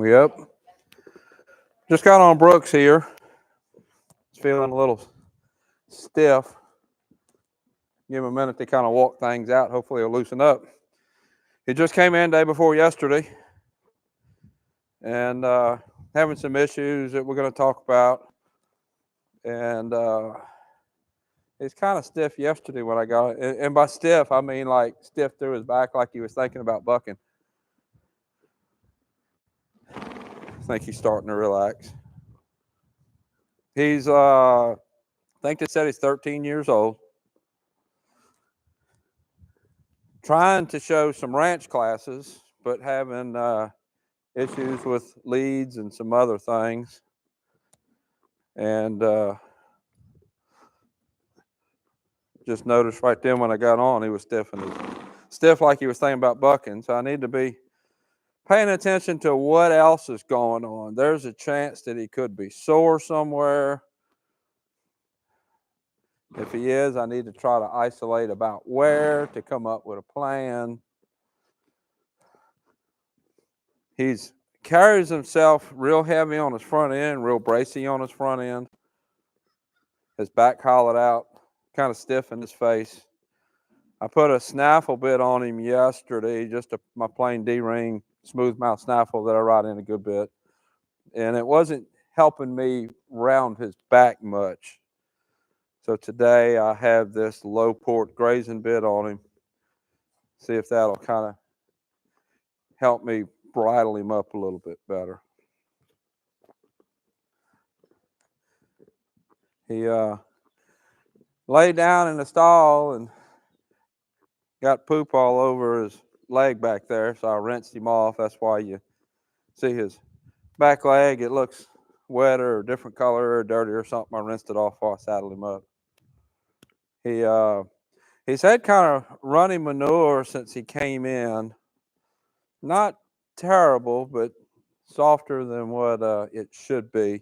Yep. Just got on Brooks here. It's feeling a little stiff. Give him a minute to kind of walk things out. Hopefully he'll loosen up. He just came in day before yesterday and having some issues that we're going to talk about. And he's kind of stiff yesterday when I got it. And by stiff, I mean like stiff through his back, like he was thinking about bucking. I think he's starting to relax. He's, I think they said he's 13 years old. Trying to show some ranch classes, but having issues with leads and some other things. And just noticed right then when I got on, he was stiff like he was thinking about bucking. So I need to be paying attention to what else is going on. There's a chance that he could be sore somewhere. If he is, I need to try to isolate about where to come up with a plan. He's carries himself real heavy on his front end, real bracy on his front end. His back hollowed out, kind of stiff in his face. I put a snaffle bit on him yesterday, just my plain D-ring smooth mouth snaffle that I ride in a good bit. And it wasn't helping me round his back much. So today I have this low port grazing bit on him. See if that'll kind of help me bridle him up a little bit better. He laid down in the stall and got poop all over his leg back there, so I rinsed him off. That's why you see his back leg. It looks wetter or different color or dirty or something. I rinsed it off before I saddled him up. He's had kind of runny manure since he came in. Not terrible, but softer than what it should be.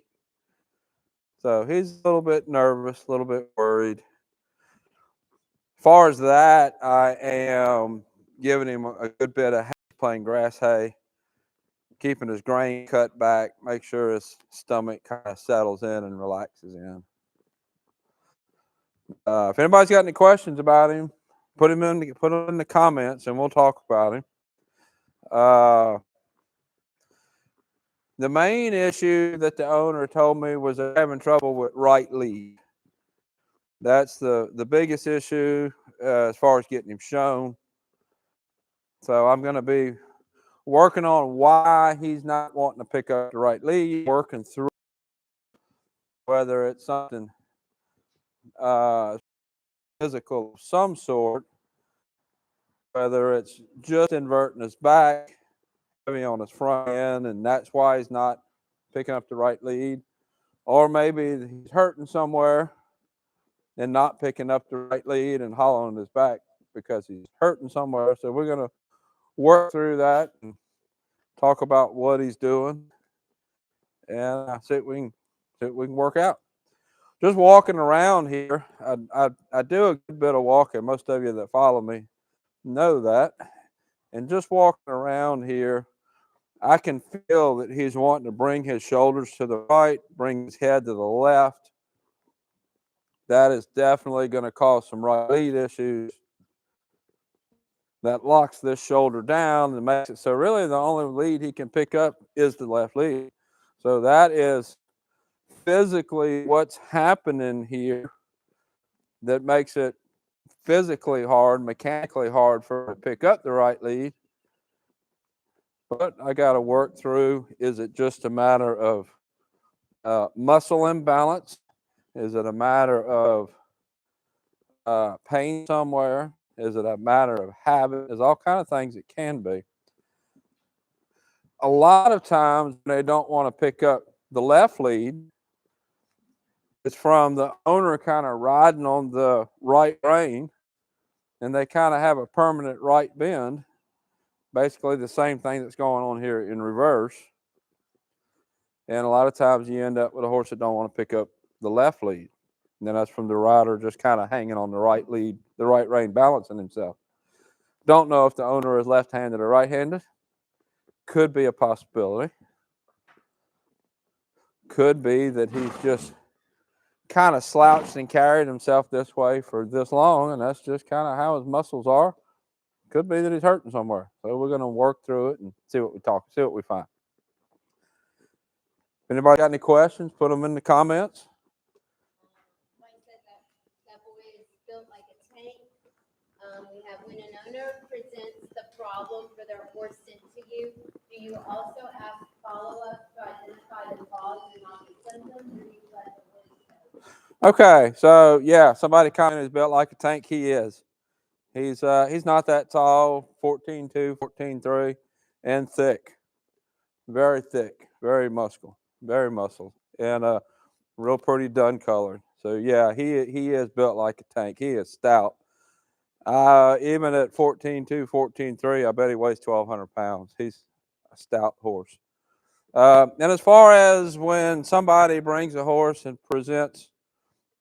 So he's a little bit nervous, a little bit worried. As far as that, I am giving him a good bit of hay, plain grass hay, keeping his grain cut back, make sure his stomach kind of settles in and relaxes in. If anybody's got any questions about him, put them in the comments and we'll talk about him. The main issue that the owner told me was they're having trouble with right lead. That's the biggest issue as far as getting him shown. So I'm going to be working on why he's not wanting to pick up the right lead, working through whether it's something physical of some sort, whether it's just inverting his back, heavy on his front end, and that's why he's not picking up the right lead, or maybe he's hurting somewhere and not picking up the right lead and hollowing his back because he's hurting somewhere. So we're going to work through that and talk about what he's doing and see what we can work out. Just walking around here, I do a good bit of walking. Most of you that follow me know that. And just walking around here, I can feel that he's wanting to bring his shoulders to the right, bring his head to the left. That is definitely going to cause some right lead issues. That locks this shoulder down and makes it so really the only lead he can pick up is the left lead. So that is physically what's happening here that makes it physically hard, mechanically hard for him to pick up the right lead. But I got to work through, is it just a matter of muscle imbalance? Is it a matter of pain somewhere? Is it a matter of habit? There's all kinds of things it can be. A lot of times they don't want to pick up the left lead. It's from the owner kind of riding on the right rein, and they kind of have a permanent right bend. Basically the same thing that's going on here in reverse. And a lot of times you end up with a horse that don't want to pick up the left lead. And then that's from the rider just kind of hanging on the right lead, the right rein, balancing himself. Don't know if the owner is left-handed or right-handed. Could be a possibility. could be that he's just kind of slouched and carried himself this way for this long, and that's just kind of how his muscles are. Could be that he's hurting somewhere. So we're going to work through it and see what we find. If anybody got any questions, put them in the comments. Like I said, that boy is built like a tank. We have when an owner presents the problem for their horse sent to you, do you also ask follow-up to identify the cause and not the symptoms, or do you let the horse go? Okay, so yeah, somebody commented he's built like a tank. He is. He's not that tall, 14'2", 14'3", and thick. Very thick, very muscle, and real pretty dun colored. So yeah, he is built like a tank. He is stout. Even at 14'2", 14'3", I bet he weighs 1,200 pounds. He's a stout horse. And as far as when somebody brings a horse and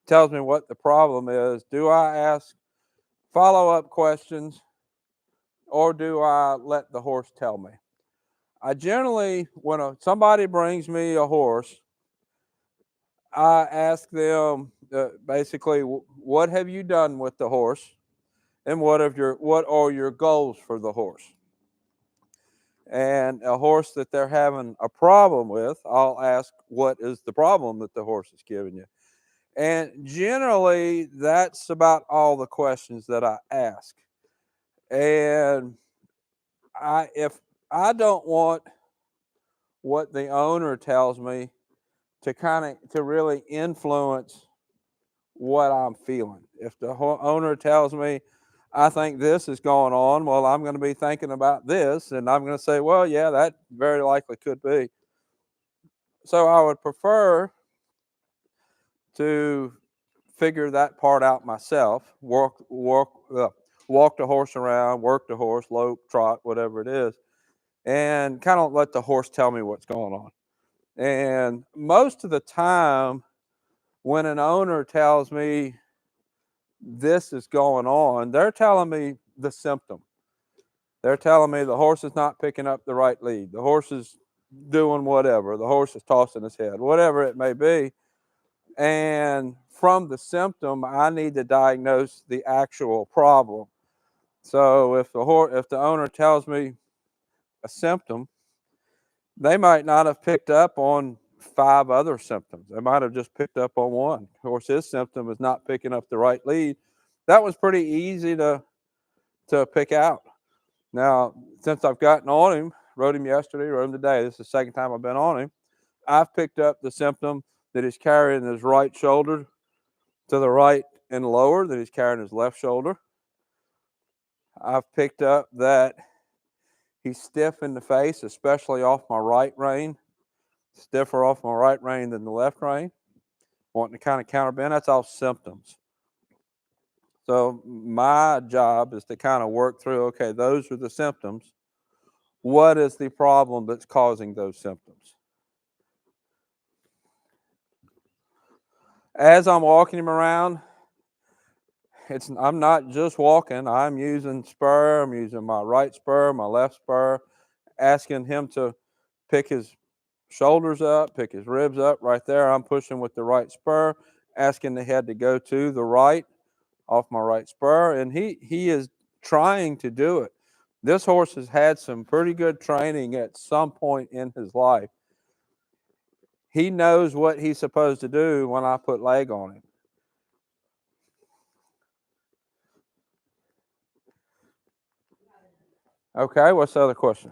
tells me what the problem is, do I ask follow-up questions or do I let the horse tell me? I generally, when somebody brings me a horse, I ask them basically, what have you done with the horse, and what are your goals for the horse? And a horse that they're having a problem with, I'll ask, what is the problem that the horse is giving you? And generally, that's about all the questions that I ask. And if I don't want what the owner tells me to really influence what I'm feeling. If the owner tells me, I think this is going on, well, I'm going to be thinking about this, and I'm going to say, well, yeah, that very likely could be. So I would prefer to figure that part out myself, walk the horse around, work the horse, lope, trot, whatever it is, and kind of let the horse tell me what's going on. And most of the time, when an owner tells me this is going on, they're telling me the symptom. They're telling me the horse is not picking up the right lead. The horse is doing whatever. The horse is tossing his head, whatever it may be. And from the symptom, I need to diagnose the actual problem. So if the owner tells me a symptom, they might not have picked up on 5 other symptoms. They might have just picked up on one. Of course, his symptom is not picking up the right lead. That was pretty easy to pick out. Now, since I've gotten on him, rode him yesterday, rode him today, this is the second time I've been on him, I've picked up the symptom that he's carrying his right shoulder to the right and lower, that he's carrying his left shoulder. I've picked up that he's stiff in the face, especially off my right rein, stiffer off my right rein than the left rein, wanting to kind of counterbend. That's all symptoms. So my job is to kind of work through, okay, those are the symptoms. What is the problem that's causing those symptoms? As I'm walking him around, I'm not just walking. I'm using spur. I'm using my right spur, my left spur, asking him to pick his shoulders up, pick his ribs up. Right there, I'm pushing with the right spur, asking the head to go to the right off my right spur, and he is trying to do it. This horse has had some pretty good training at some point in his life. He knows what he's supposed to do when I put leg on him. Okay, what's the other question?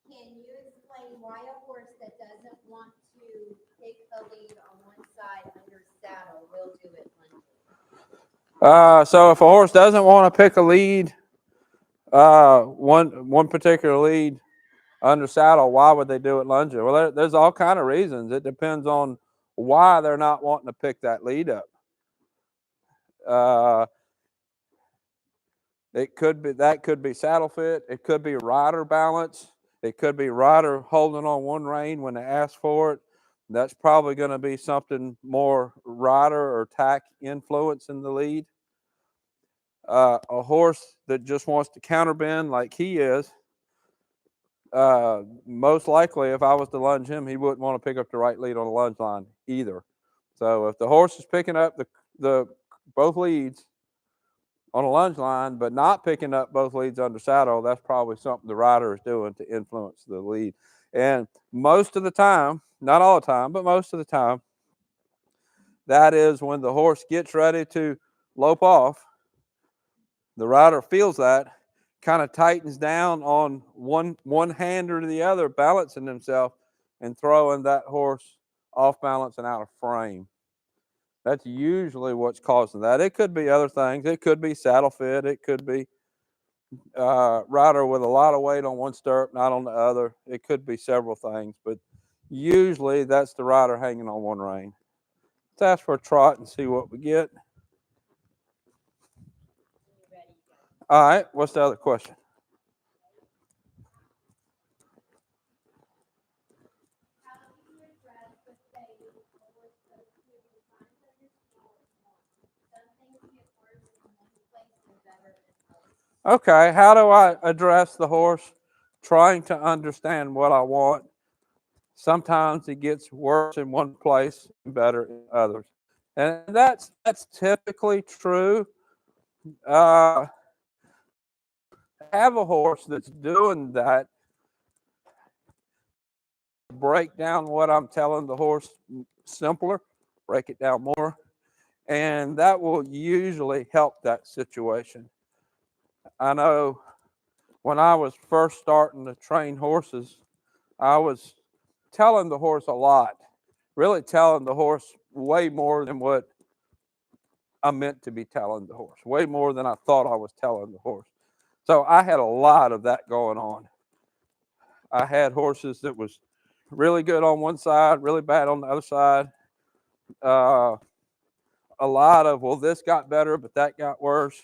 Can you explain why a horse that doesn't want to take a lead on one side under saddle will do it lunging? So if a horse doesn't want to pick a lead, one particular lead under saddle, why would they do it lunging? Well, there's all kind of reasons. It depends on why they're not wanting to pick that lead up. It could be saddle fit. It could be rider balance. It could be rider holding on one rein when they ask for it. That's probably going to be something more rider or tack influence in the lead. A horse that just wants to counterbend like he is, most likely, if I was to lunge him, he wouldn't want to pick up the right lead on the lunge line either. So if the horse is picking up the both leads on a lunge line, but not picking up both leads under saddle, that's probably something the rider is doing to influence the lead. And most of the time, not all the time, but most of the time, that is when the horse gets ready to lope off. The rider feels that, kind of tightens down on one hand or the other, balancing himself and throwing that horse off balance and out of frame. That's usually what's causing that. It could be other things. It could be saddle fit. It could be rider with a lot of weight on one stirrup, not on the other. It could be several things, but usually that's the rider hanging on one rein. Let's ask for a trot and see what we get. All right, what's the other question? Okay, how do I address the horse trying to understand what I want? Sometimes it gets worse in one place and better in others. And that's typically true. Have a horse that's doing that, break down what I'm telling the horse simpler, break it down more, and that will usually help that situation. I know when I was first starting to train horses, I was telling the horse a lot, really telling the horse way more than what I meant to be telling the horse, way more than I thought I was telling the horse. So I had a lot of that going on. I had horses that was really good on one side, really bad on the other side. A lot of, well, this got better, but that got worse.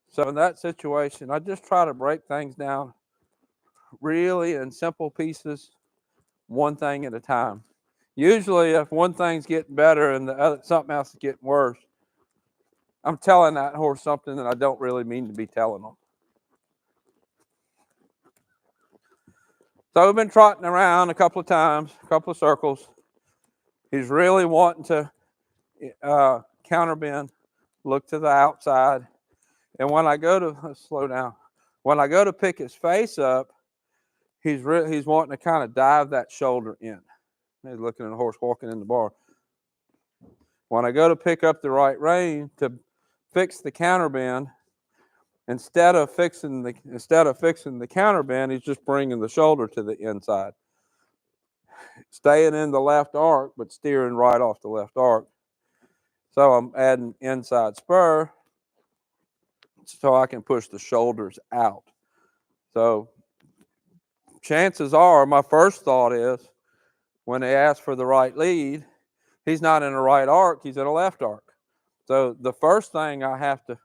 So in that situation, I just try to break things down really in simple pieces, one thing at a time. Usually, if one thing's getting better and the other something else is getting worse, I'm telling that horse something that I don't really mean to be telling them. So we've been trotting around a couple of times, a couple of circles. He's really wanting to counter bend, look to the outside. And when I go to slow down, when I go to pick his face up, he's wanting to kind of dive that shoulder in. He's looking at a horse walking in the bar. When I go to pick up the right rein to fix the counter bend, instead of fixing the counter bend, he's just bringing the shoulder to the inside, staying in the left arc but steering right off the left arc. So I'm adding inside spur so I can push the shoulders out. So chances are, my first thought is, when they ask for the right lead, he's not in a right arc, he's in a left arc. So the first thing I have to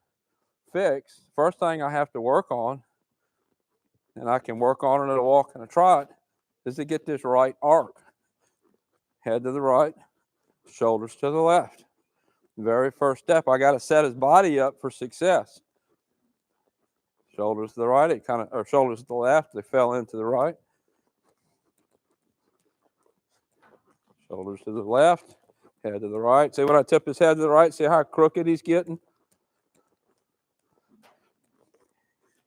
fix, first thing I have to work on, and I can work on it at a walk and a trot, is to get this right arc. Head to the right, shoulders to the left. The very first step, I got to set his body up for success. Shoulders to the right, or shoulders to the left, they fell into the right. Shoulders to the left, head to the right. See when I tip his head to the right, see how crooked he's getting?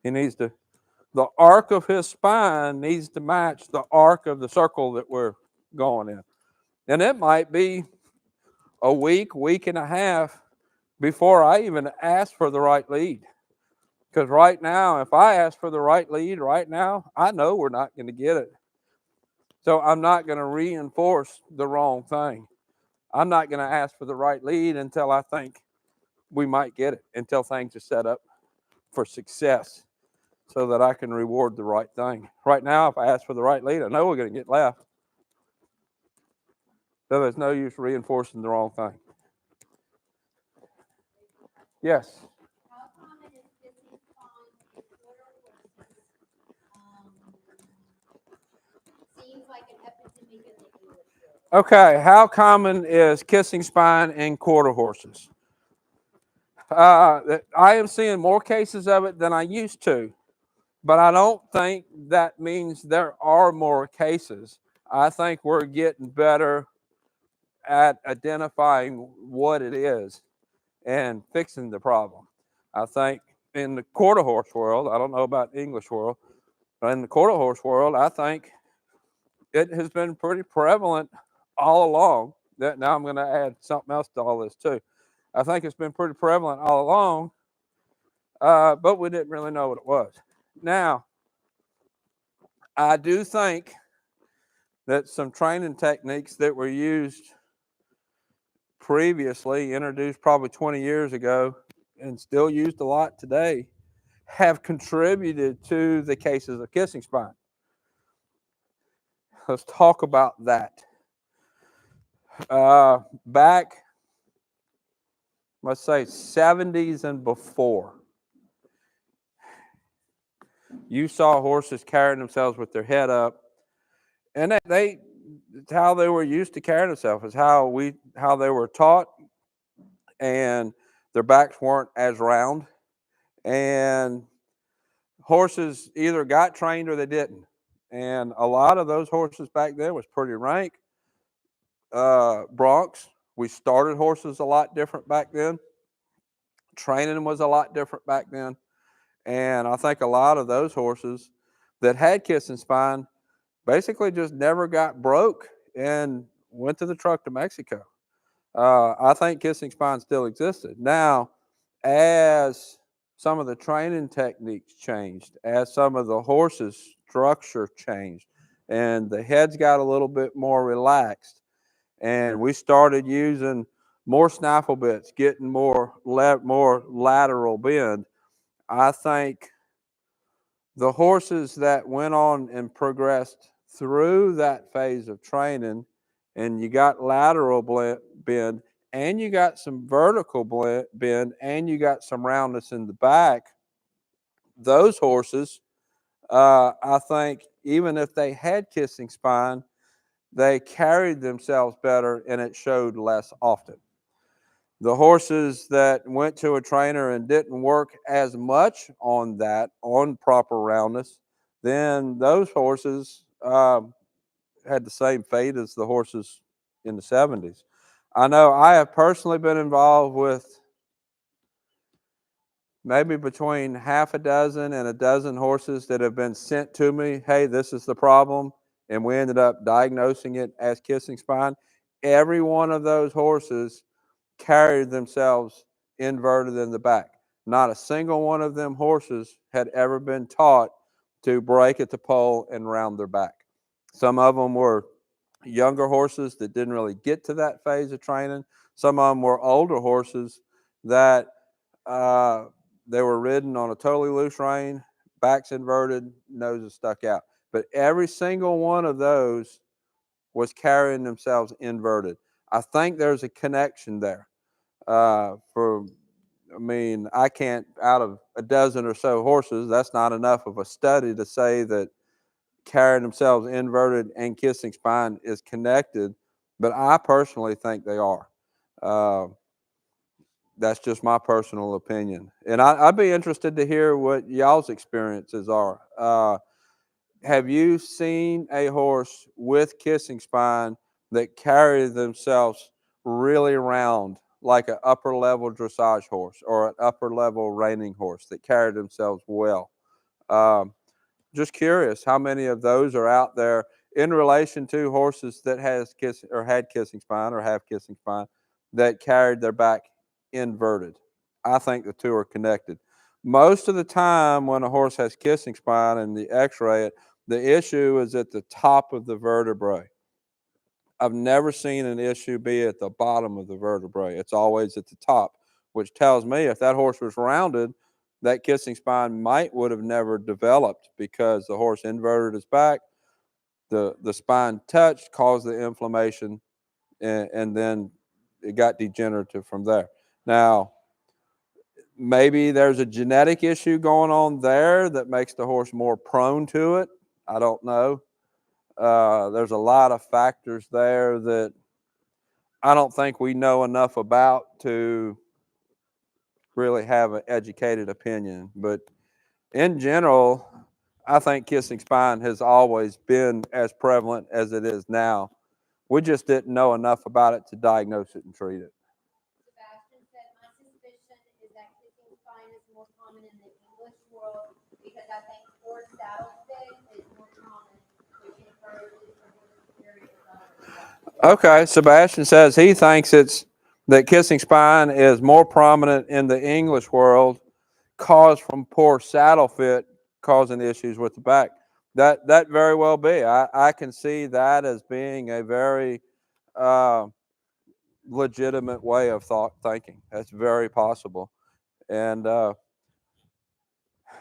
He needs to, the arc of his spine needs to match the arc of the circle that we're going in. And it might be a week and a half before I even ask for the right lead. Because right now, if I ask for the right lead right now, I know we're not going to get it. So I'm not going to reinforce the wrong thing. I'm not going to ask for the right lead until I think we might get it, until things are set up for success so that I can reward the right thing. Right now, if I ask for the right lead, I know we're going to get left. So there's no use reinforcing the wrong thing. Yes? How common is kissing spine in quarter horses? Seems like an epidemic in the English world. Okay, how common is kissing spine in quarter horses? I am seeing more cases of it than I used to. But I don't think that means there are more cases. I think we're getting better at identifying what it is and fixing the problem. I think in the quarter horse world, I don't know about English world, but in the quarter horse world, I think it has been pretty prevalent all along. That now I'm going to add something else to all this too. I think it's been pretty prevalent all along, but we didn't really know what it was. Now, I do think that some training techniques that were used previously, introduced probably 20 years ago, and still used a lot today, have contributed to the cases of kissing spine. Let's talk about that. Back, let's say 70s and before, you saw horses carrying themselves with their head up, and it's how they were used to carrying themselves. Is how they were taught, and their backs weren't as round, and horses either got trained or they didn't. And a lot of those horses back then was pretty rank. Broncs, we started horses a lot different back then. Training was a lot different back then. And I think a lot of those horses that had kissing spine basically just never got broke and went to the truck to Mexico. I think kissing spine still existed. Now, as some of the training techniques changed, as some of the horses' structure changed, and the heads got a little bit more relaxed, and we started using more snaffle bits, getting more lateral bend, I think the horses that went on and progressed through that phase of training, and you got lateral bend, and you got some vertical bend, and you got some roundness in the back, those horses, I think, even if they had kissing spine, they carried themselves better and it showed less often. The horses that went to a trainer and didn't work as much on that, on proper roundness, then those horses had the same fate as the horses in the 70s. I know I have personally been involved with maybe between half a dozen and a dozen horses that have been sent to me. Hey, this is the problem. And we ended up diagnosing it as kissing spine. Every one of those horses carried themselves inverted in the back. Not a single one of them horses had ever been taught to break at the pole and round their back. Some of them were younger horses that didn't really get to that phase of training. Some of them were older horses that uh, they were ridden on a totally loose rein, backs inverted, noses stuck out. But every single one of those was carrying themselves inverted. I think there's a connection there. I can't, out of a dozen or so horses, that's not enough of a study to say that carrying themselves inverted and kissing spine is connected, but I personally think they are. Uh, that's just my personal opinion. And I'd be interested to hear what y'all's experiences are. Have you seen a horse with kissing spine that carry themselves really round, like an upper level dressage horse or an upper level reining horse that carry themselves well? Um, just curious how many of those are out there in relation to horses that had kissing spine or have kissing spine that carried their back inverted. I think the two are connected. Most of the time when a horse has kissing spine and the x-ray it, the issue is at the top of the vertebrae. I've never seen an issue be at the bottom of the vertebrae. It's always at the top, which tells me if that horse was rounded, that kissing spine would have never developed because the horse inverted his back, the spine touched, caused the inflammation, and then it got degenerative from there. Now, maybe there's a genetic issue going on there that makes the horse more prone to it. I don't know. There's a lot of factors there that I don't think we know enough about to really have an educated opinion. But in general, I think kissing spine has always been as prevalent as it is now. We just didn't know enough about it to diagnose it and treat it. Sebastian said, my suspicion is that kissing spine is more common in the English world because I think horse saddle fit is more common, which encourages the horse to carry itself. Okay, Sebastian says he thinks it's that kissing spine is more prominent in the English world, caused from poor saddle fit, causing issues with the back. That very well be. I can see that as being a very uh, legitimate way of thinking. That's very possible. And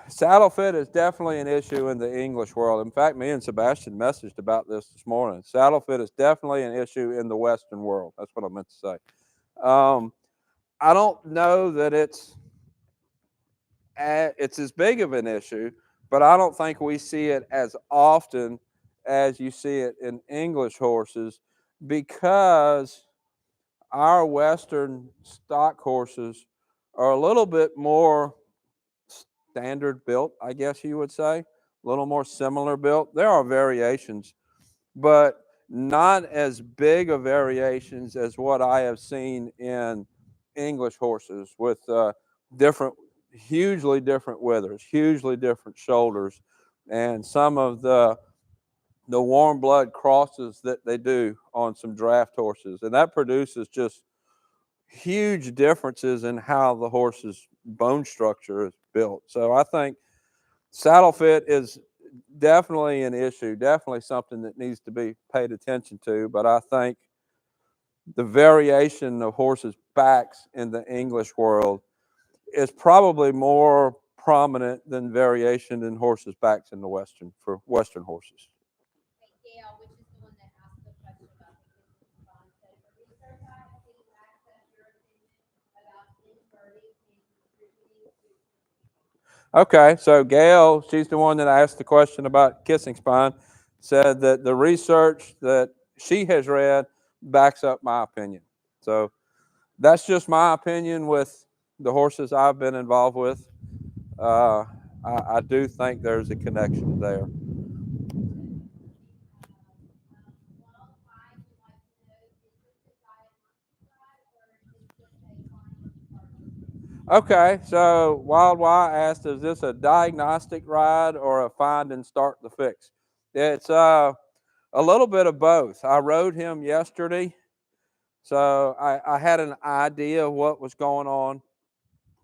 saddle fit is definitely an issue in the English world. In fact, me and Sebastian messaged about this morning. Saddle fit is definitely an issue in the Western world. That's what I meant to say. Um, I don't know that it's as big of an issue, but I don't think we see it as often as you see it in English horses because our Western stock horses are a little bit more standard built, I guess you would say, a little more similar built. There are variations, but not as big of variations as what I have seen in English horses with different, hugely different withers, hugely different shoulders, and some of the warm blood crosses that they do on some draft horses, and that produces just huge differences in how the horse's bone structure is built. So I think saddle fit is definitely an issue, definitely something that needs to be paid attention to. But I think the variation of horses' backs in the English world is probably more prominent than variation in horses' backs in the Western for Western horses. Okay, Gail, which is the one that asked the question about the kissing spine, said, the research I have seen backs up your opinion about inverting and contributing to. Okay, so Gail, she's the one that asked the question about kissing spine, said that the research that she has read backs up my opinion. So that's just my opinion with the horses I've been involved with. Uh, I do think there's a connection there. Well, why would like to know, is this a diagnostic guide or is this just a final start to fix? Okay, so Wild Y asked, is this a diagnostic ride or a find and start the fix? It's a little bit of both. I rode him yesterday, so I had an idea of what was going on.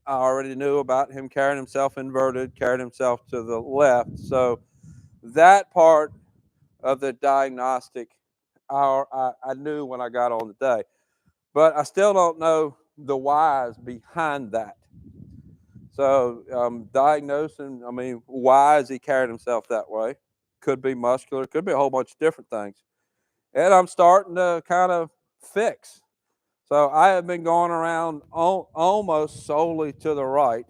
I already knew about him carrying himself inverted, carrying himself to the left. So that part of the diagnostic, I knew when I got on the day. But I still don't know the whys behind that. So diagnosing, I mean, why is he carrying himself that way? Could be muscular, could be a whole bunch of different things. And I'm starting to kind of fix. So I have been going around almost solely to the right,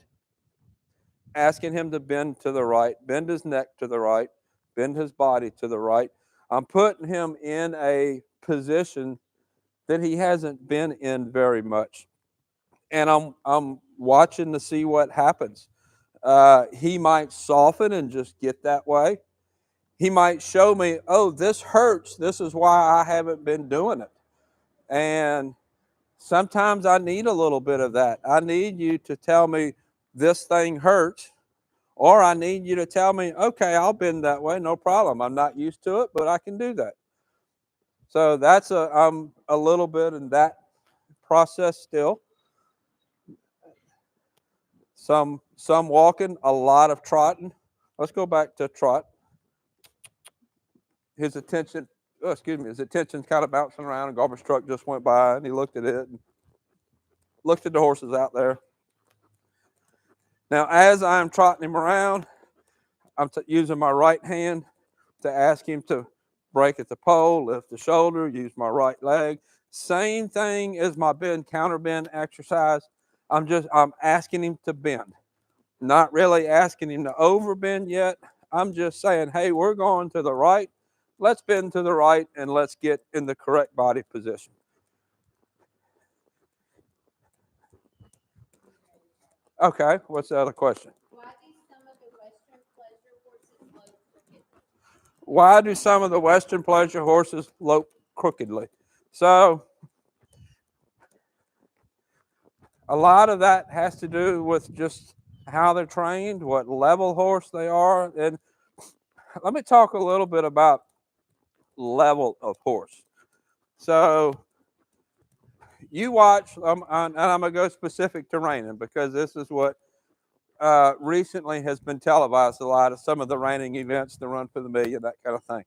asking him to bend to the right, bend his neck to the right, bend his body to the right. I'm putting him in a position that he hasn't been in very much. And I'm watching to see what happens. He might soften and just get that way. He might show me, oh, this hurts. This is why I haven't been doing it. And sometimes I need a little bit of that. I need you to tell me this thing hurts, or I need you to tell me, okay, I'll bend that way, no problem. I'm not used to it, but I can do that. So that's I'm a little bit in that process still. Some walking, a lot of trotting. Let's go back to trot. His attention, oh, excuse me, his attention's kind of bouncing around. A garbage truck just went by, and he looked at it and looked at the horses out there. Now, as I'm trotting him around, I'm using my right hand to ask him to break at the pole, lift the shoulder, use my right leg. Same thing as my bend counter bend exercise. I'm asking him to bend. Not really asking him to overbend yet. I'm just saying, hey, we're going to the right. Let's bend to the right and let's get in the correct body position. Okay, what's the other question? Why do some of the Western pleasure horses look Why do some of the Western pleasure horses lope crookedly? So a lot of that has to do with just how they're trained, what level horse they are. And let me talk a little bit about level of horse. So you watch, and I'm going to go specific to reining because this is what recently has been televised a lot of some of the reining events, the Run for the Million, that kind of thing.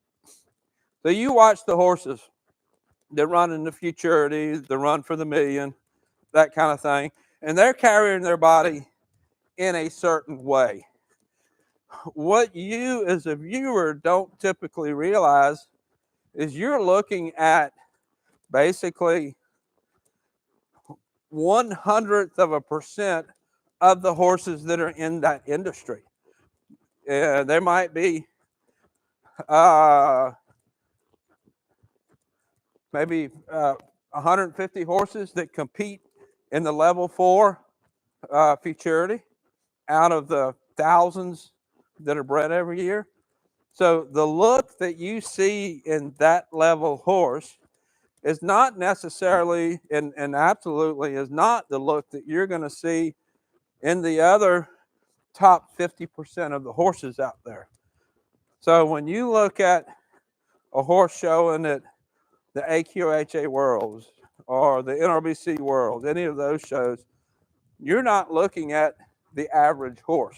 So you watch the horses that run in the futurity, the Run for the Million, that kind of thing, and they're carrying their body in a certain way. What you as a viewer don't typically realize is you're looking at basically 0.01% of the horses that are in that industry. There might be maybe 150 horses that compete in the level 4 futurity out of the thousands that are bred every year. So the look that you see in that level horse is not necessarily and absolutely is not the look that you're going to see in the other top 50% of the horses out there. So when you look at a horse showing at the AQHA Worlds or the NRBC Worlds, any of those shows, you're not looking at the average horse.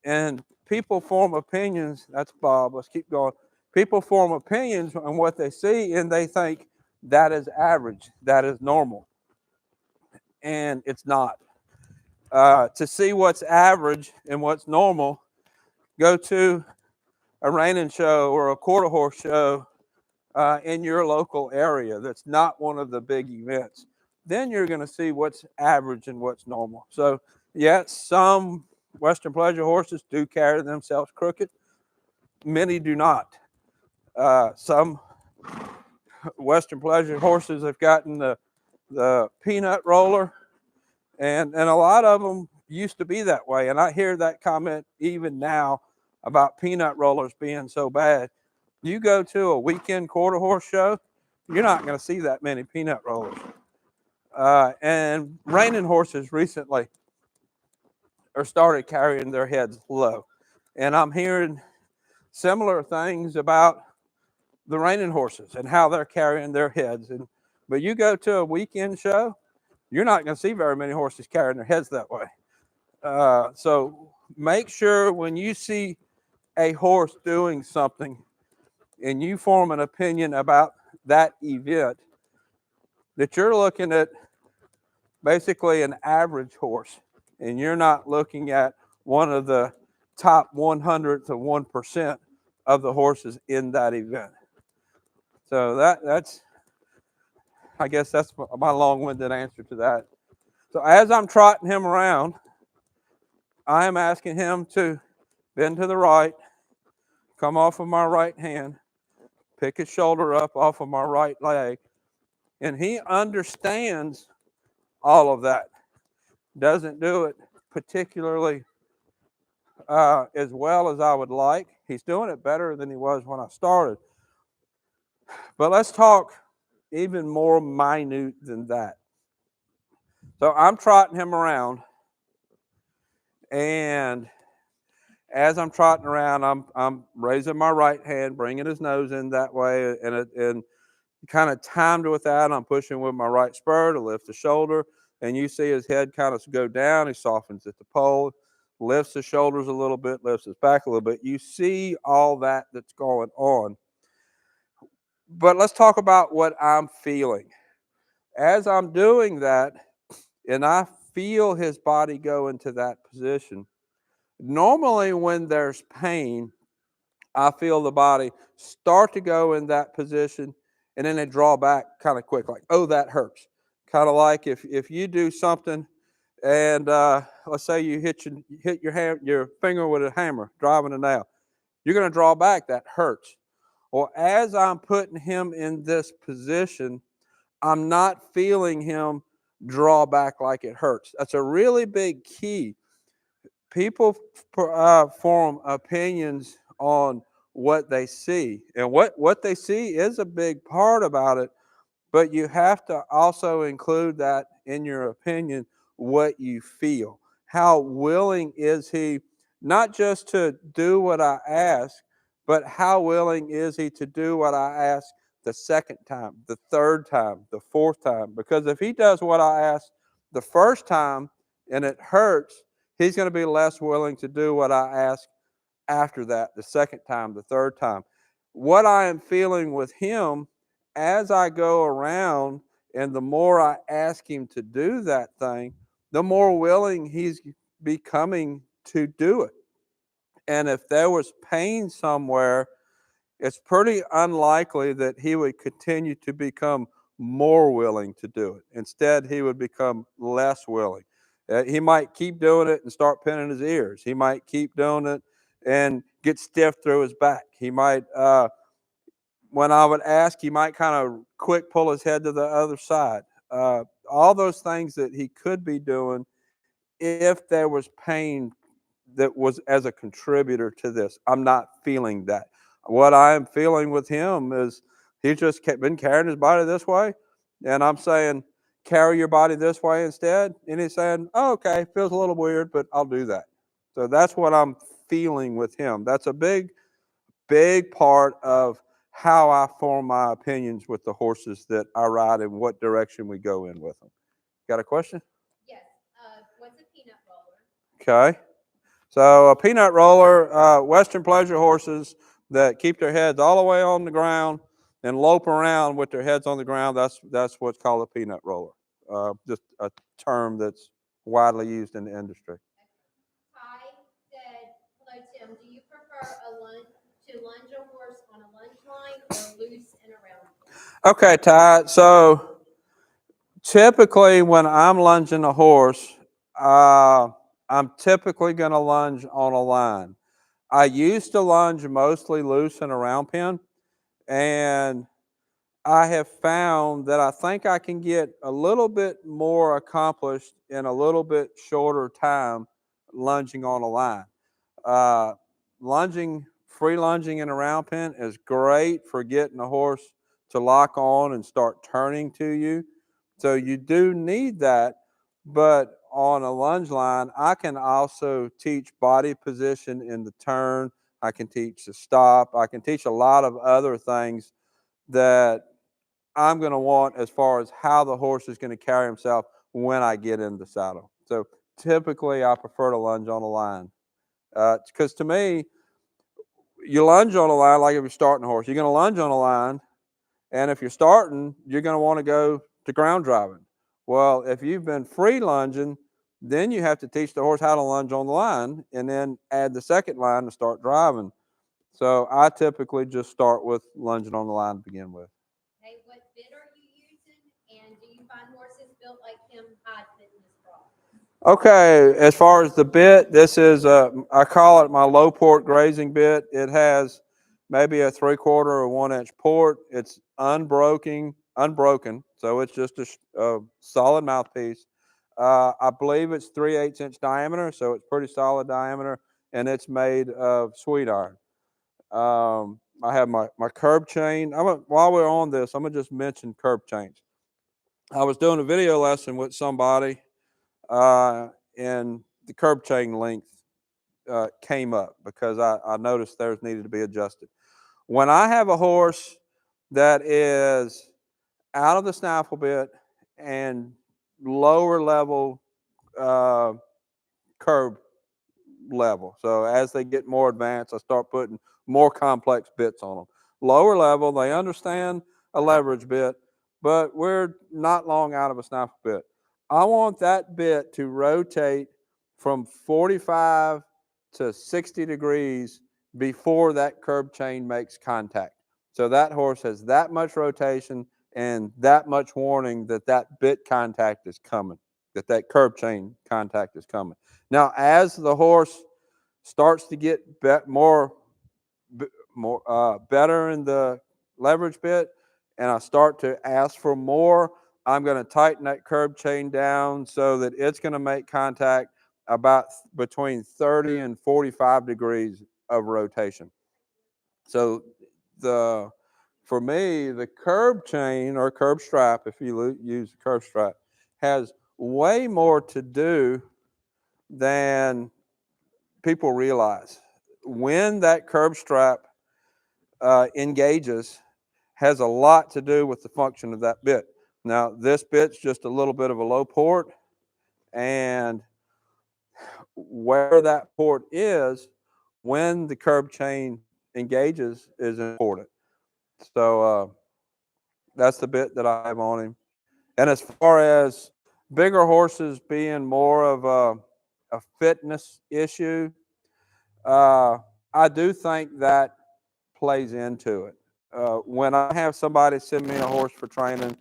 And people form opinions. That's Bob. Let's keep going. People form opinions on what they see, and they think that is average, that is normal. And it's not. To see what's average and what's normal, go to a reining show or a quarter horse show in your local area that's not one of the big events. Then you're going to see what's average and what's normal. So, yes, some Western pleasure horses do carry themselves crooked. Many do not. Some Western pleasure horses have gotten the peanut roller, and a lot of them used to be that way. And I hear that comment even now about peanut rollers being so bad. You go to a weekend quarter horse show, you're not going to see that many peanut rollers. And reining horses recently are started carrying their heads low. And I'm hearing similar things about the reining horses and how they're carrying their heads. But you go to a weekend show, you're not going to see very many horses carrying their heads that way. So make sure when you see a horse doing something and you form an opinion about that event, that you're looking at basically an average horse, and you're not looking at one of the top 100th of 1% of the horses in that event. So that's, I guess that's my long-winded answer to that. So as I'm trotting him around, I am asking him to bend to the right, come off of my right hand, pick his shoulder up off of my right leg, and he understands all of that. Doesn't do it particularly as well as I would like. He's doing it better than he was when I started. But let's talk even more minute than that. So I'm trotting him around, and as I'm trotting around, I'm raising my right hand, bringing his nose in that way, and kind of timed with that. I'm pushing with my right spur to lift the shoulder, and you see his head kind of go down. He softens at the pole, lifts his shoulders a little bit, lifts his back a little bit. You see all that that's going on. But let's talk about what I'm feeling. As I'm doing that, and I feel his body go into that position, normally when there's pain, I feel the body start to go in that position, and then they draw back kind of quick, like, oh, that hurts. Kind of like if you do something, and let's say you hit your finger with a hammer, driving a nail, you're going to draw back. That hurts. Well, as I'm putting him in this position, I'm not feeling him draw back like it hurts. That's a really big key. People form opinions on what they see. And what they see is a big part about it, but you have to also include that in your opinion, what you feel. How willing is he not just to do what I ask, but how willing is he to do what I ask the second time, the third time, the fourth time? Because if he does what I ask the first time and it hurts, he's going to be less willing to do what I ask after that, the second time, the third time. What I am feeling with him as I go around, and the more I ask him to do that thing, the more willing he's becoming to do it. And if there was pain somewhere, it's pretty unlikely that he would continue to become more willing to do it. Instead, he would become less willing. He might keep doing it and start pinning his ears. He might keep doing it and get stiff through his back. He might, when I would ask, he might kind of quick pull his head to the other side. All those things that he could be doing if there was pain that was as a contributor to this. I'm not feeling that. What I am feeling with him is he's just been carrying his body this way, and I'm saying, carry your body this way instead. And he's saying, oh, okay, feels a little weird, but I'll do that. So that's what I'm feeling with him. That's a big part of how I form my opinions with the horses that I ride and what direction we go in with them. Got a question? Yes. What's a peanut roller? Okay. So a peanut roller, Western pleasure horses that keep their heads all the way on the ground and lope around with their heads on the ground. That's what's called a peanut roller. Just a term that's widely used in the industry. Ty said, hello Tim, do you prefer to lunge a horse on a lunge line or loose and around? Okay, Ty. So typically, when I'm lunging a horse, I'm typically going to lunge on a line. I used to lunge mostly loose and around pin, and I have found that I think I can get a little bit more accomplished in a little bit shorter time lunging on a line. Uh, free lunging in a round pen is great for getting a horse to lock on and start turning to you. So you do need that. But on a lunge line, I can also teach body position in the turn. I can teach the stop. I can teach a lot of other things that I'm going to want as far as how the horse is going to carry himself when I get in the saddle. So typically, I prefer to lunge on a line because to me, you lunge on a line like if you're starting a horse. You're going to lunge on a line, and if you're starting, you're going to want to go to ground driving. Well, if you've been free lunging, then you have to teach the horse how to lunge on the line, and then add the second line to start driving. So I typically just start with lunging on the line to begin with. Hey, what bit are you using? And do you find horses built like him hide fitness problems? Okay, as far as the bit, this is I call it my low port grazing bit. It has maybe a 3/4 or 1 inch port. It's unbroken, so it's just a solid mouthpiece. I believe it's 3/8 inch diameter, so it's pretty solid diameter, and it's made of sweet iron. I have my curb chain. While we're on this, I'm gonna just mention curb chains. I was doing a video lesson with somebody uh, and the curb chain length came up because I noticed theirs needed to be adjusted. When I have a horse that is out of the snaffle bit and lower level uh, curb level, so as they get more advanced, I start putting more complex bits on them. Lower level, they understand a leverage bit, but we're not long out of a snaffle bit. I want that bit to rotate from 45 to 60 degrees before that curb chain makes contact. So that horse has that much rotation and that much warning that that bit contact is coming, that that curb chain contact is coming. Now, as the horse starts to get better in the leverage bit, and I start to ask for more, I'm going to tighten that curb chain down so that it's going to make contact about between 30 and 45 degrees of rotation. So for me, the curb chain or curb strap, if you use the curb strap, has way more to do than people realize. When that curb strap engages, has a lot to do with the function of that bit. Now, this bit's just a little bit of a low port, and where that port is when the curb chain engages is important. So that's the bit that I have on him. And as far as bigger horses being more of a fitness issue, uh, I do think that plays into it. When I have somebody send me a horse for training,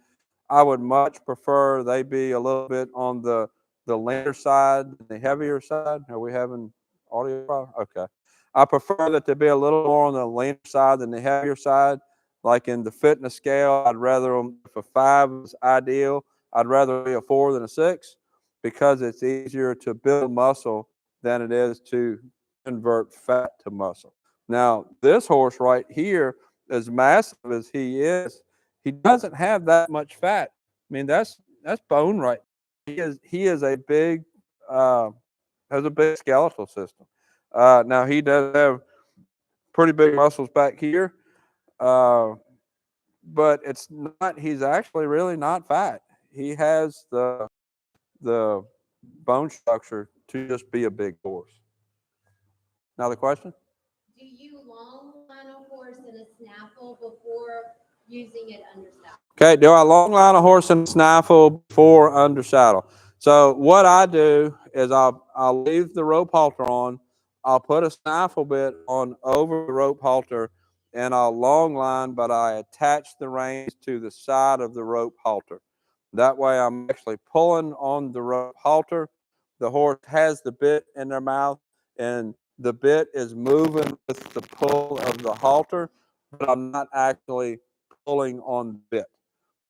I would much prefer they be a little bit on the leaner side, the heavier side. Are we having audio problem? Okay. I prefer that they be a little more on the leaner side than the heavier side. Like in the fitness scale, I'd rather them, if a 5 is ideal, I'd rather be a 4 than a 6 because it's easier to build muscle than it is to convert fat to muscle. Now, this horse right here, as massive as he doesn't have that much fat. I mean, that's bone right. He is a big uh, has a big skeletal system. Now he does have pretty big muscles back here, uh, but it's not. He's actually really not fat. He has the bone structure to just be a big horse. Now the question. Do you long line a horse in a snaffle before using it under saddle? Okay, do I long line a horse in a snaffle before under saddle? So what I do is I'll leave the rope halter on. I'll put a snaffle bit on over the rope halter, and I'll long line, but I attach the reins to the side of the rope halter. That way, I'm actually pulling on the rope halter. The horse has the bit in their mouth, and the bit is moving with the pull of the halter, but I'm not actually pulling on the bit.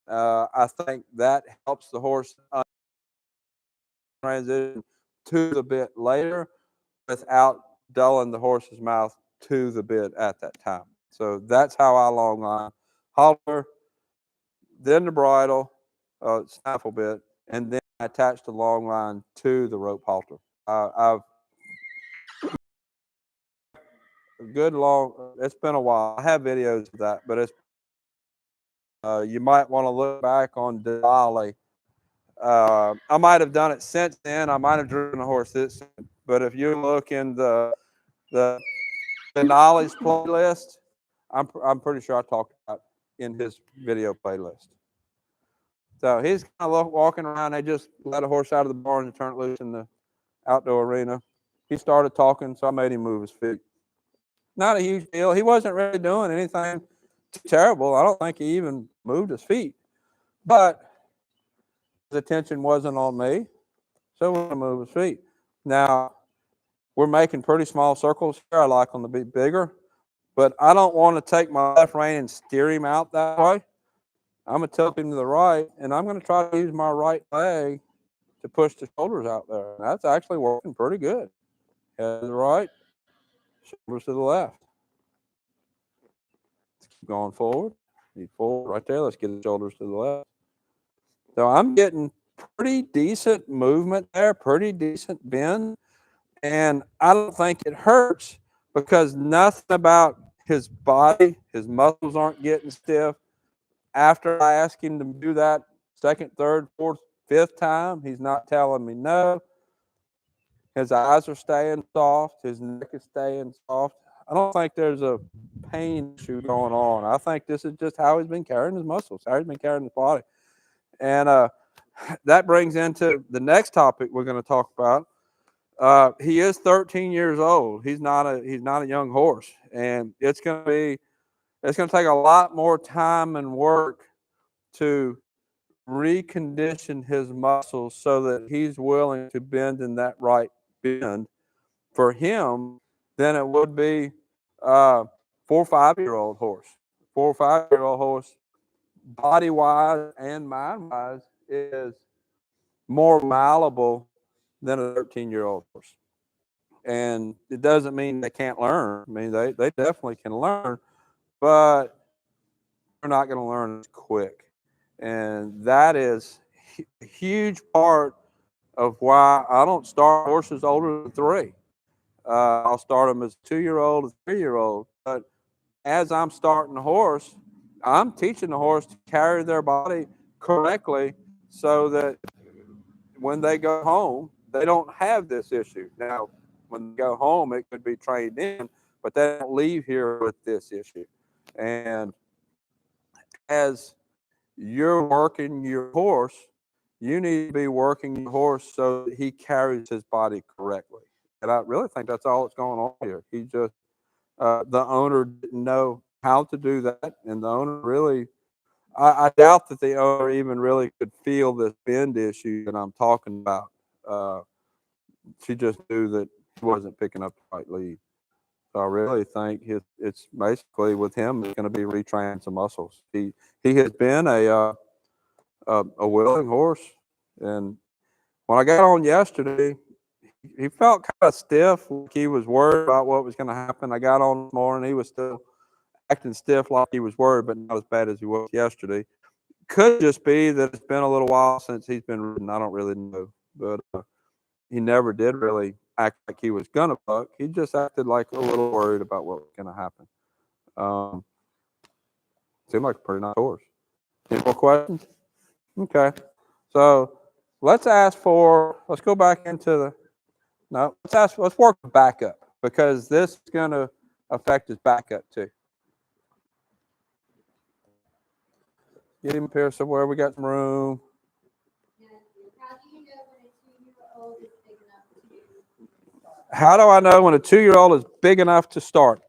I think that helps the horse transition to the bit later without dulling the horse's mouth to the bit at that time. So that's how I long line. Halter, then the bridle, snaffle bit, and then I attach the long line to the rope halter. I've good long. It's been a while. I have videos of that, but it's you might want to look back on Denali. I might have done it since then. I might have driven a horse this, but if you look in the Denali's playlist, I'm pretty sure I talked about in his video playlist. So he's kind of walking around. They just let a horse out of the barn and turn it loose in the outdoor arena. He started talking, so I made him move his feet. Not a huge deal. He wasn't really doing anything too terrible. I don't think he even moved his feet, but his attention wasn't on me, so we're gonna move his feet. Now we're making pretty small circles here. I like them to be bigger, but I don't want to take my left rein and steer him out that way. I'm gonna tilt him to the right, and I'm gonna try to use my right leg to push the shoulders out there. That's actually working pretty good. Head to the right, shoulders to the left. Let's keep going forward. Keep forward right there. Let's get the shoulders to the left. So I'm getting pretty decent movement there, pretty decent bend. And I don't think it hurts because nothing about his body, his muscles aren't getting stiff. After I ask him to do that second, third, fourth, fifth time, he's not telling me no. His eyes are staying soft. His neck is staying soft. I don't think there's a pain issue going on. I think this is just how he's been carrying his muscles, how he's been carrying his body. And that brings into the next topic we're going to talk about. He is 13 years old. He's not a young horse, and it's going to take a lot more time and work to recondition his muscles so that he's willing to bend in that right bend for him than it would be 4 or 5 year old horse. 4 or 5 year old horse, body wise and mind wise, is more malleable than a 13-year-old horse. And it doesn't mean they can't learn. I mean, they definitely can learn, but they're not going to learn as quick. And that is a huge part of why I don't start horses older than 3. I'll start them as a 2-year-old, a 3-year-old. But as I'm starting the horse, I'm teaching the horse to carry their body correctly so that when they go home, they don't have this issue. Now, when they go home, it could be trained in, but they don't leave here with this issue. And as you're working your horse, you need to be working your horse so that he carries his body correctly. And I really think that's all that's going on here. He just, the owner didn't know how to do that. And the owner really, I doubt that the owner even really could feel this bend issue that I'm talking about. Uh, she just knew that he wasn't picking up the right lead. So I really think it's basically with him, it's going to be retraining some muscles. He has been a willing horse, and when I got on yesterday, he felt kind of stiff, like he was worried about what was going to happen. I got on this morning, he was still acting stiff, like he was worried, but not as bad as he was yesterday. Could just be that it's been a little while since he's been ridden. I don't really know, but he never did really act like he was gonna buck. He just acted like a little worried about what was gonna happen. Um, Seemed like a pretty nice horse. Any more questions? Okay. So let's go back into the, no, let's work the backup because this is going to affect his backup too. Get him up here somewhere. We got some room. How do you know when a 2-year-old is big enough to start? How do I know when a 2-year-old is big enough to start?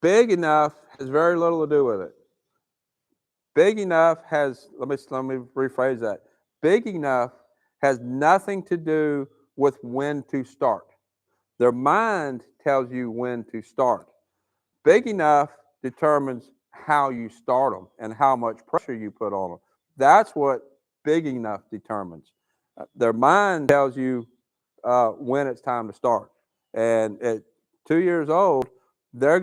Big enough has very little to do with it. Big enough has, let me rephrase that. Big enough has nothing to do with when to start. Their mind tells you when to start. Big enough determines how you start them and how much pressure you put on them. That's what big enough determines. Their mind tells you when it's time to start. And at 2 years old, they're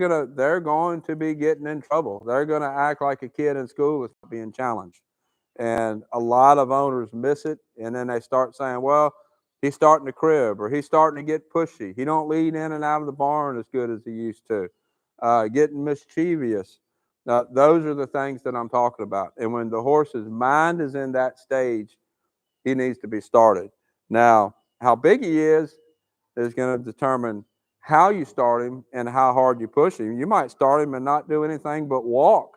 going to be getting in trouble. They're going to act like a kid in school that's being challenged. And a lot of owners miss it, and then they start saying, "Well, he's starting to crib, or he's starting to get pushy. He don't lead in and out of the barn as good as he used to. Getting mischievous." Now, those are the things that I'm talking about. And when the horse's mind is in that stage, he needs to be started. Now, how big he is going to determine how you start him and how hard you push him. You might start him and not do anything but walk.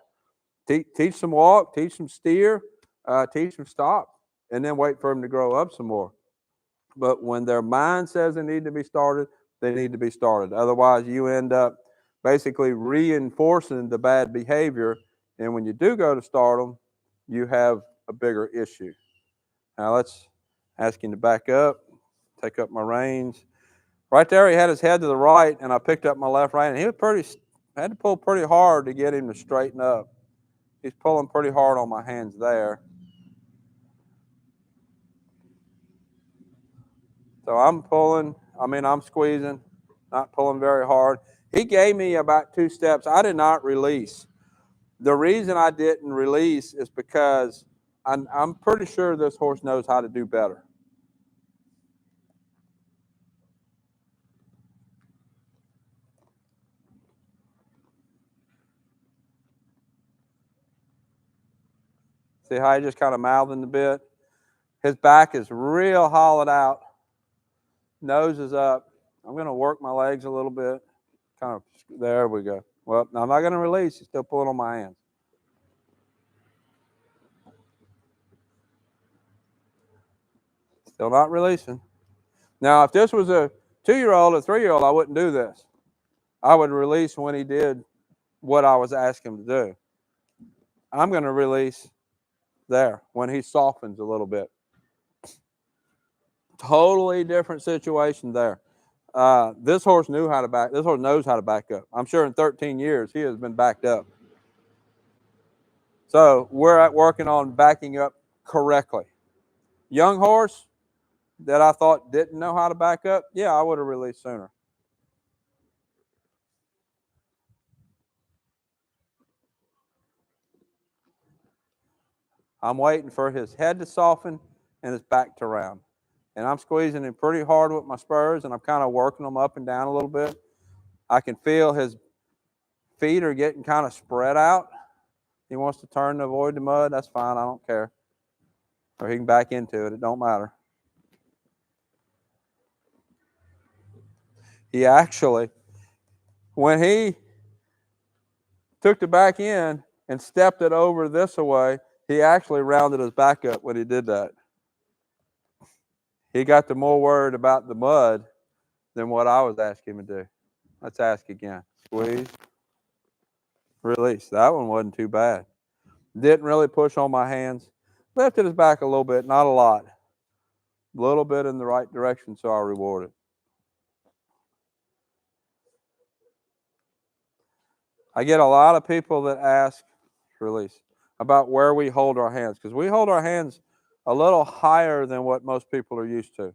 Teach some walk, teach some steer, teach them stop, and then wait for them to grow up some more. But when their mind says they need to be started, they need to be started. Otherwise, you end up basically reinforcing the bad behavior. And when you do go to start them, you have a bigger issue. Now let's ask him to back up, take up my reins. Right there, he had his head to the right, and I picked up my left rein, and I had to pull pretty hard to get him to straighten up. He's pulling pretty hard on my hands there. So I'm squeezing, not pulling very hard. He gave me about 2 steps. I did not release. The reason I didn't release is because I'm pretty sure this horse knows how to do better. See how he just kind of mouthing a bit? His back is real hollowed out. Nose is up. I'm going to work my legs a little bit. Kind of, there we go. Well, now I'm not going to release. He's still pulling on my hands. Still not releasing. Now, if this was a 2-year-old, a 3-year-old, I wouldn't do this. I would release when he did what I was asking him to do. I'm going to release there when he softens a little bit. Totally different situation there. This horse knows how to back up. I'm sure in 13 years he has been backed up. So we're working on backing up correctly. Young horse that I thought didn't know how to back up, yeah, I would have released sooner. I'm waiting for his head to soften and his back to round. And I'm squeezing him pretty hard with my spurs, and I'm kind of working them up and down a little bit. I can feel his feet are getting kind of spread out. He wants to turn to avoid the mud. That's fine. I don't care. Or he can back into it. It don't matter. He actually, when he took the back in and stepped it over this way, he actually rounded his back up when he did that. He got the more worried about the mud than what I was asking him to do. Let's ask again. Squeeze. Release. That one wasn't too bad. Didn't really push on my hands. Lifted his back a little bit, not a lot. A little bit in the right direction, so I reward it. I get a lot of people that ask, release, about where we hold our hands, because we hold our hands a little higher than what most people are used to.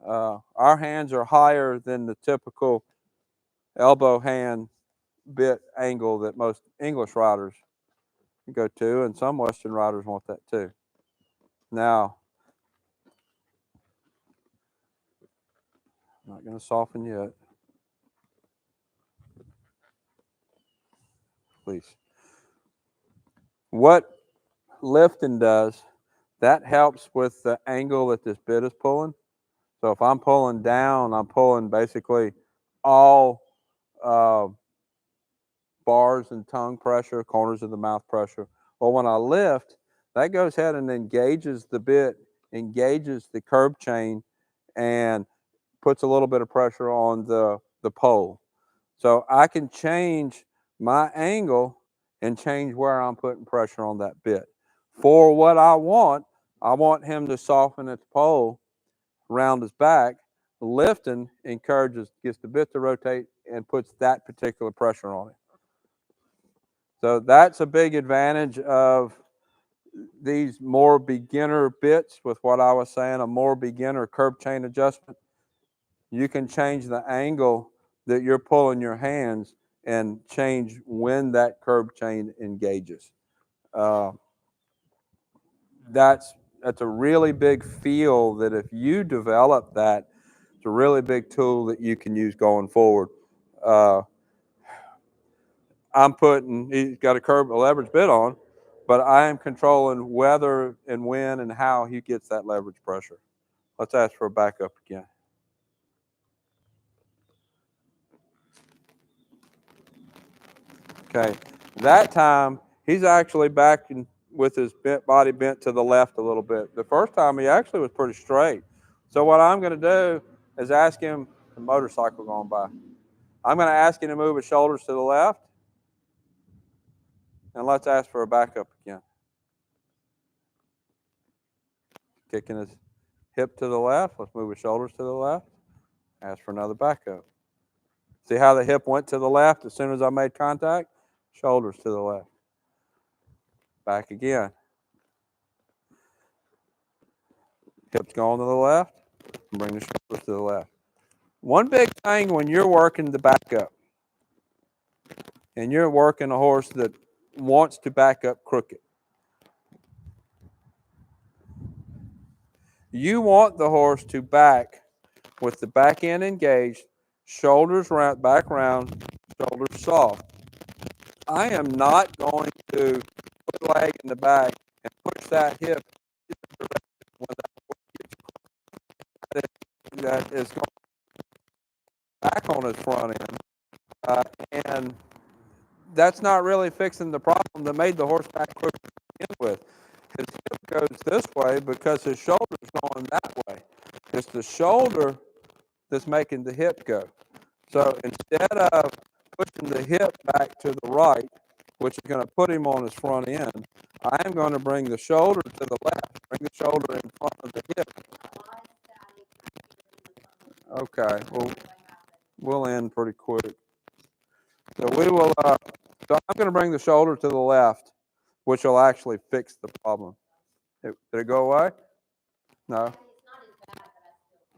Our hands are higher than the typical elbow hand bit angle that most English riders go to, and some Western riders want that too. Now, I'm not going to soften yet. Please. What lifting does, that helps with the angle that this bit is pulling. So if I'm pulling down, I'm pulling basically all bars and tongue pressure, corners of the mouth pressure. Well, when I lift, that goes ahead and engages the bit, engages the curb chain, and puts a little bit of pressure on the pole. So I can change my angle and change where I'm putting pressure on that bit. For what I want him to soften at the pole, round his back. Lifting encourages, gets the bit to rotate and puts that particular pressure on it. So that's a big advantage of these more beginner bits with what I was saying, a more beginner curb chain adjustment. You can change the angle that you're pulling your hands and change when that curb chain engages. That's a really big feel that if you develop that, it's a really big tool that you can use going forward. He's got a leverage bit on, but I am controlling whether and when and how he gets that leverage pressure. Let's ask for a backup again. Okay, that time he's actually backing with his body bent to the left a little bit. The first time he actually was pretty straight. So what I'm going to do is ask him, the motorcycle going by, I'm going to ask him to move his shoulders to the left, and let's ask for a backup again. Kicking his hip to the left, let's move his shoulders to the left, ask for another backup. See how the hip went to the left as soon as I made contact? Shoulders to the left. Back again. Hips going to the left, and bring the shoulders to the left. One big thing when you're working the backup, and you're working a horse that wants to back up crooked, you want the horse to back with the back end engaged, shoulders round, back round, shoulders soft. I am not going to put the leg in the back and push that hip that is going back on his front end. And that's not really fixing the problem that made the horse back crooked to begin with. His hip goes this way because his shoulder's going that way. It's the shoulder that's making the hip go. So instead of pushing the hip back to the right, which is going to put him on his front end, I am going to bring the shoulder to the left, bring the shoulder in front of the hip. Okay, we'll end pretty quick. So so I'm going to bring the shoulder to the left, which will actually fix the problem. Did it go away? No?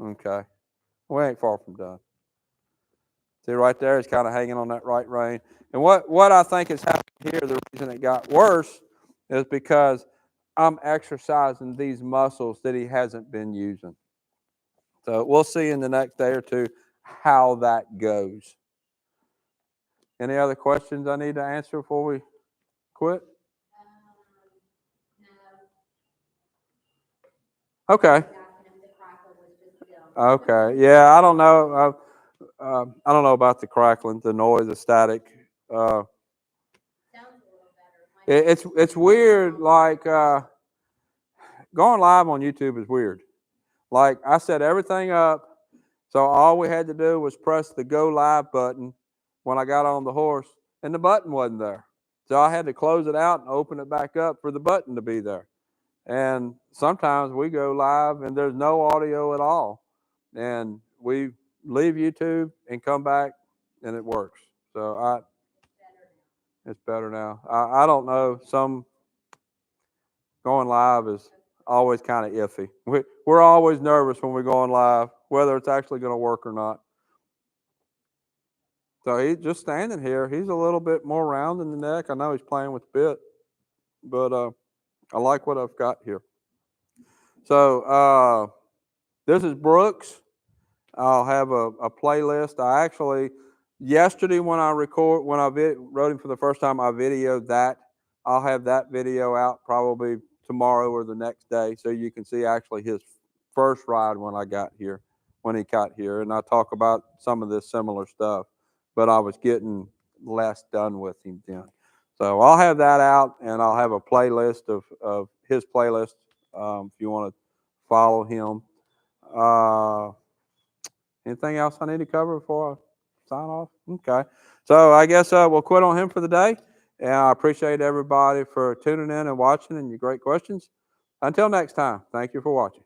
Okay. We ain't far from done. See right there, it's kind of hanging on that right rein. And what I think is happening here, the reason it got worse is because I'm exercising these muscles that he hasn't been using. So we'll see in the next day or two how that goes. Any other questions I need to answer before we quit? No. Okay. Asking if the crackle was just Bill. Okay. Yeah, I don't know. I don't know about the crackling, the noise, the static. Sounds a little better. It's weird. Like going live on YouTube is weird. Like I set everything up, so all we had to do was press the go live button when I got on the horse, and the button wasn't there. So I had to close it out and open it back up for the button to be there. And sometimes we go live and there's no audio at all, and we leave YouTube and come back and it works. So it's better now. I don't know. Some going live is always kind of iffy. We're always nervous when we're going live, whether it's actually going to work or not. So he's just standing here. He's a little bit more round in the neck. I know he's playing with the bit, but I like what I've got here. So this is Brooks. I'll have a playlist. I actually yesterday when I wrote him for the first time, I videoed that. I'll have that video out probably tomorrow or the next day, so you can see actually his first ride when he got here, and I talk about some of this similar stuff. But I was getting less done with him then, so I'll have that out, and I'll have a playlist of his playlist if you want to follow him. Anything else I need to cover before I sign off? Okay. So I guess we'll quit on him for the day. And I appreciate everybody for tuning in and watching and your great questions. Until next time, thank you for watching.